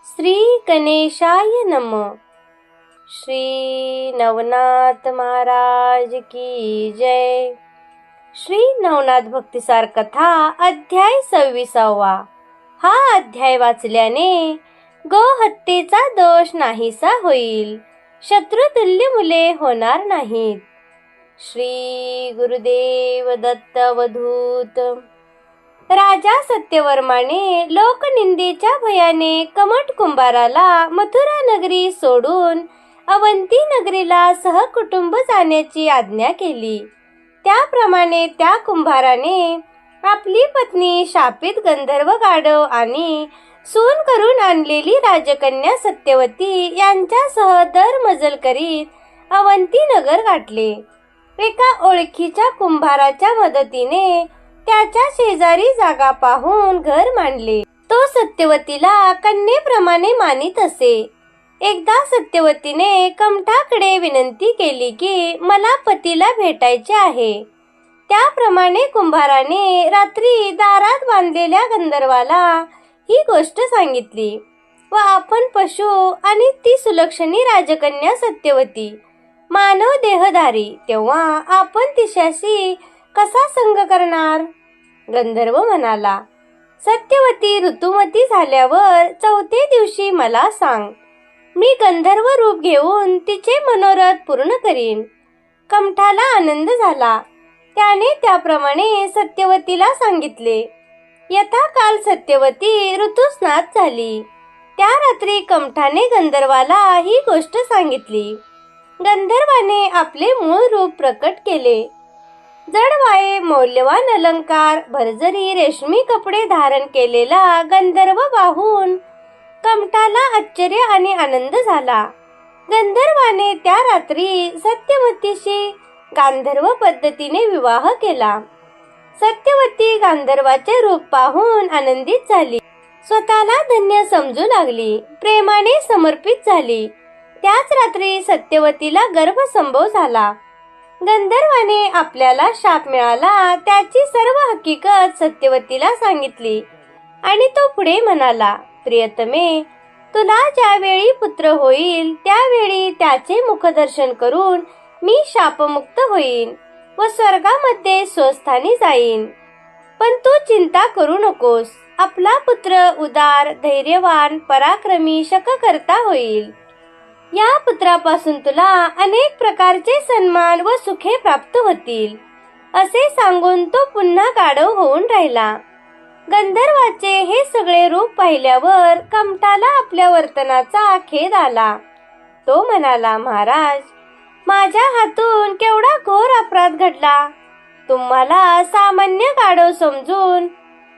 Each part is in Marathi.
श्री गणेशाय नमः। श्री नवनाथ महाराज की जय। श्री नवनाथ भक्तिसार कथा अध्याय 26वा। हा अध्याय वाचल्याने गोहत्येचा दोष नाहीसा होईल, शत्रुतुल्य मुले होणार नाहीत। श्री गुरुदेव दत्त अवधूत। राजा सत्यवर्माने लोकनिंदेच्या भयाने कमठ कुंभाराला मथुरा नगरी सोडून अवंती नगरीला सहकुटुंब जाण्याची आज्ञा केली। त्याप्रमाणे त्या कुंभाराने आपली पत्नी शापित गंधर्व गाढव आणि सून करून आणलेली राजकन्या सत्यवती यांच्यासह दरमजल करीत अवंती नगर गाठले। एका ओळखीच्या कुंभाराच्या मदतीने त्याच्या शेजारी जागा पाहून घर मांडले। तो सत्यवतीला कन्येप्रमाणे मानित असे। एकदा सत्यवतीने कमठाकडे विनंती केली की मला पतीला भेटायचे आहे। त्याप्रमाणे कुंभाराने रात्री दारात बांधलेल्या गंधर्वाला ही गोष्ट सांगितली व आपण पशु आणि ती सुलक्षणी राजकन्या सत्यवती मानव देहधारी, तेव्हा आपण तिच्याशी कसा संग करणार? गंधर्व म्हणाला, सत्यवती ऋतुमती झाल्यावर 4थ्या दिवशी मला सांग, मी गंधर्व रूप घेऊन तिचे मनोरथ पूर्ण करीन। कमठाला आनंद झाला। त्याने त्याप्रमाणे सत्यवतीला सांगितले। यथाकाल सत्यवती ऋतुस्नात झाली। त्या रात्री कमठाने गंधर्वाला ही गोष्ट सांगितली। गंधर्वाने आपले मूळ रूप प्रकट केले। जडवाये, मौल्यवान अलंकार, भरजरी रेशमी कपडे धारण केलेला गंधर्व पाहून कमठाला आश्चर्य आणि आनंद झाला। गंधर्वाने त्या रात्री सत्यवतीशी गांधर्व पद्धतीने विवाह केला। सत्यवती गांधर्वाचे रूप पाहून आनंदित झाली। स्वतःला धन्य समजू लागली, प्रेमाने समर्पित झाली। त्याच रात्री सत्यवतीला गर्भसंभव झाला। गंधर्वाने आपल्याला शाप मिळाला त्याची सर्व हकीकत सत्यवतीला सांगितली आणि तो पुढे म्हणाला, प्रियतमे, तुला ज्यावेळी पुत्र होईल त्यावेळी त्याचे मुखदर्शन करून मी शापमुक्त होईन व स्वर्गामध्ये स्वस्थानी जाईन। पण तू चिंता करू नकोस, आपला पुत्र उदार, धैर्यवान, पराक्रमी, शककर्ता होईल। या पुत्रापासून तुला अनेक प्रकारचे सन्मान व सुखे प्राप्त होतील, असे सांगून तो पुन्हा गाढव होऊन राहिला। गंधर्वाचे हे सगळे रूप पाहिल्यावर कमठाला आपल्या वर्तनाचा खेद आला। तो म्हणाला, महाराज, माझ्या हातून केवढा घोर अपराध घडला। तुम्हाला सामान्य गाढव समजून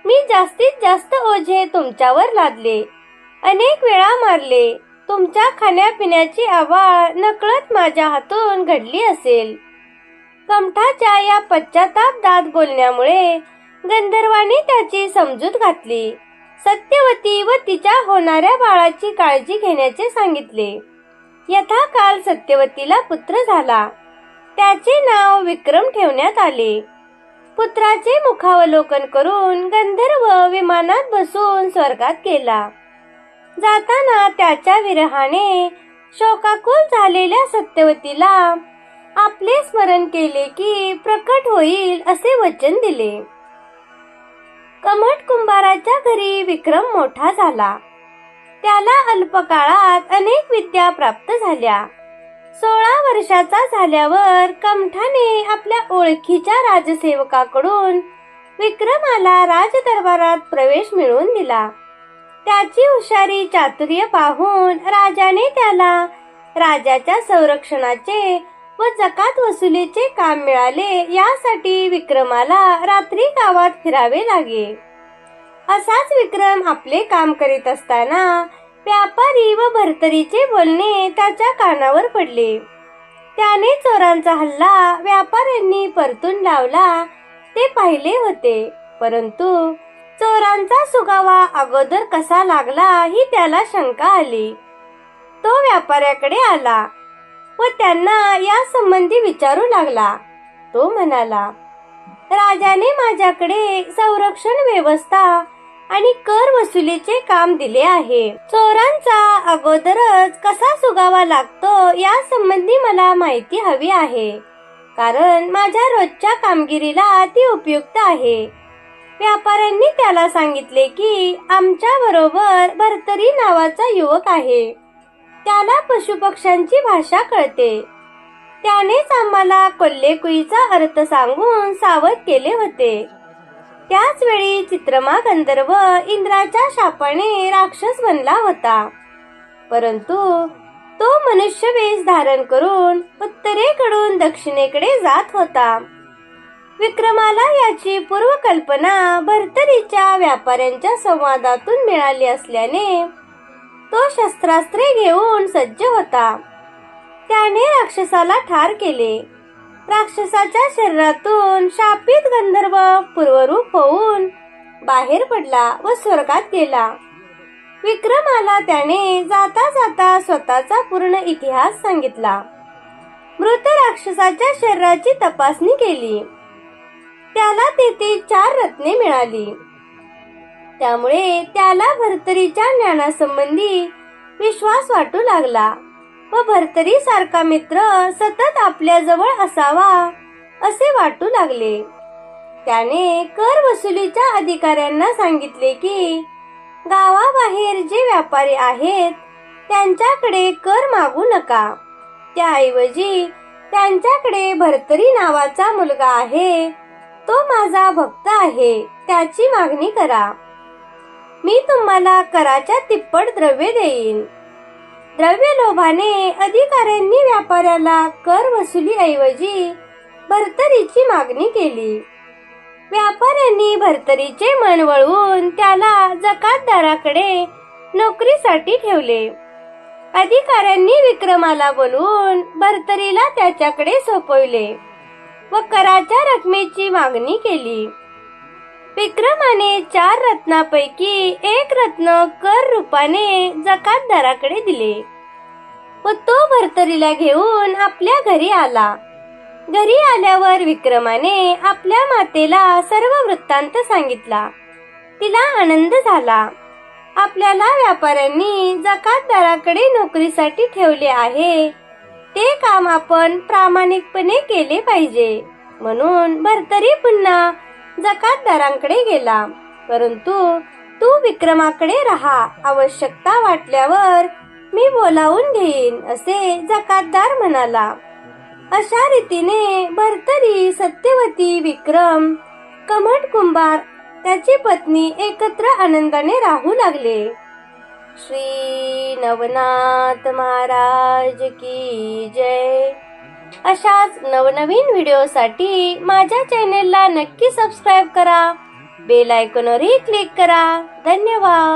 मी जास्तीत जास्त ओझे तुमच्यावर लादले, अनेक वेळा मारले। तुमच्या खाण्यापिण्याची आवाळ नकळत माझ्या हातून घडली असेल। कमठाच्या या पश्चातापदात बोलण्यामुळे गंधर्वाने त्याची समजूत घातली। सत्यवती व तिच्या होणाऱ्या बाळाची काळजी घेण्याचे सांगितले। यथाकाल सत्यवतीला पुत्र झाला। त्याचे नाव विक्रम ठेवण्यात आले। पुत्राचे मुखावलोकन करून गंधर्व विमानात बसून स्वर्गात गेला। जाताना त्याच्या विरहाने शोकाकुल झालेल्या सत्यवतीला आपले स्मरण केले की प्रकट होईल असे वचन दिले। कमठ कुंभाराच्या घरी विक्रम मोठा झाला। त्याला अल्पकाळात अनेक विद्या प्राप्त झाल्या। 16 वर्षाचा झाल्यावर कमठाने आपल्या ओळखीच्या राजसेवकाकडून विक्रमाला राजदरबारात प्रवेश मिळवून दिला। त्याची हुशारी चातुर्य पाहून राजाने त्याला राजाच्या संरक्षणाचे व जकात वसुलीचे काम मिळाले, यासाठी विक्रमाला रात्री गावात फिरावे लागे। असाच विक्रम आपले काम करीत असताना व्यापारी व भरतरीचे बोलणे त्याच्या कानावर पडले। त्याने चोरांचा हल्ला व्यापाऱ्यांनी परतून लावला ते पाहिले होते, परंतु चोरांचा सुगावा अगोदर कसा लागला ही त्याला शंका आली। तो व्यापाऱ्याकडे आला व त्यांना या संबंधी विचारू लागला। तो म्हणाला, राजाने माझ्याकडे संरक्षण व्यवस्था आणि कर वसुलीचे काम दिले आहे. चोरांचा अगोदरच कसा सुगावा लागतो या संबंधी मला माहिती हवी आहे, कारण माझ्या रोजच्या कामगिरीला ती उपयुक्त आहे. व्यापाऱ्यांनी त्याला सांगितले की आमच्या बरोबर भरतरी नावाचा युवक आहे. त्याला पशुपक्ष्यांची भाषा कळते. त्यानेच आम्हाला कोल्हेकुईचा अर्थ सांगून सावध केले होते. त्याच वेळी चित्रमा गंधर्व इंद्राच्या शापाने राक्षस बनला होता, परंतु तो मनुष्य वेश धारण करून उत्तरेकडून दक्षिणेकडे जात होता. विक्रमाला याची पूर्वकल्पना भर्तरीच्या व्यापाऱ्यांच्या संवादातून मिळाली असल्याने तो शस्त्रास्त्रे घेऊन सज्ज होता. त्याने राक्षसाला ठार केले. राक्षसाच्या शरीरातून शापित गंधर्व पूर्वरूप होऊन बाहेर पडला व स्वर्गात गेला. विक्रमाला त्याने जाता जाता स्वतःचा पूर्ण इतिहास सांगितला. मृत राक्षसाच्या शरीराची तपासणी केली. त्याला तेथे 4 रत्ने मिळाली. त्यामुळे त्याला भर्तरीच्या ज्ञानासंबंधी विश्वास वाटू लागला व भर्तरी सारखा मित्र सतत आपल्या जवळ असावा असे वाटू लागले. त्याने कर वसुलीच्या अधिकाऱ्यांना सांगितले की गावाबाहेर जे व्यापारी आहेत त्यांच्याकडे कर मागू नका. त्याऐवजी त्यांच्याकडे भर्तरी नावाचा मुलगा आहे, तो माझा भक्त आहे, त्याची मागणी करा. मी तुम्हाला कराच्या तिप्पट द्रव्य देईन. द्रव्य लोभाने अधिकाऱ्यांनी व्यापाऱ्याला कर वसुलीऐवजी भर्तरीची मागणी केली. व्यापाऱ्यांनी भर्तरीचे मन वळवून त्याला जकातदाराकडे नोकरीसाठी ठेवले. अधिकाऱ्यांनी विक्रमाला बोलवून भर्तरीला त्याच्याकडे सोपवले व कराच्या रकमेची मागणी केली. विक्रमाने 4 रत्नांपैकी 1 रत्न कर रूपाने जकातदाराकडे दिले व तो भर्तरीला घेऊन आपल्या घरी आला. घरी आल्यावर विक्रमाने आपल्या मातेला सर्व वृत्तांत सांगितला. तिला आनंद झाला. आपल्याला व्यापाऱ्यांनी जकातदाराकडे नोकरीसाठी ठेवले आहे, ते काम आपण प्रामाणिकपणे केले पाहिजे. म्हणून भर्तरी पुन्हा जकातदारांकडे गेला. परंतु तू विक्रमाकडे राहा, आवश्यकता वाटल्यावर मी बोलावून घेईन असे जकातदार म्हणाला. अशा रीतीने भर्तरी, सत्यवती, विक्रम, कमठ कुंभार त्याची पत्नी एकत्र आनंदाने राहू लागले. श्री नवनाथ महाराज की जय. अशाच नवनवीन व्हिडिओसाठी माझ्या चॅनेलला नक्की सबस्क्राईब करा. बेल आयकॉनवरही क्लिक करा. धन्यवाद.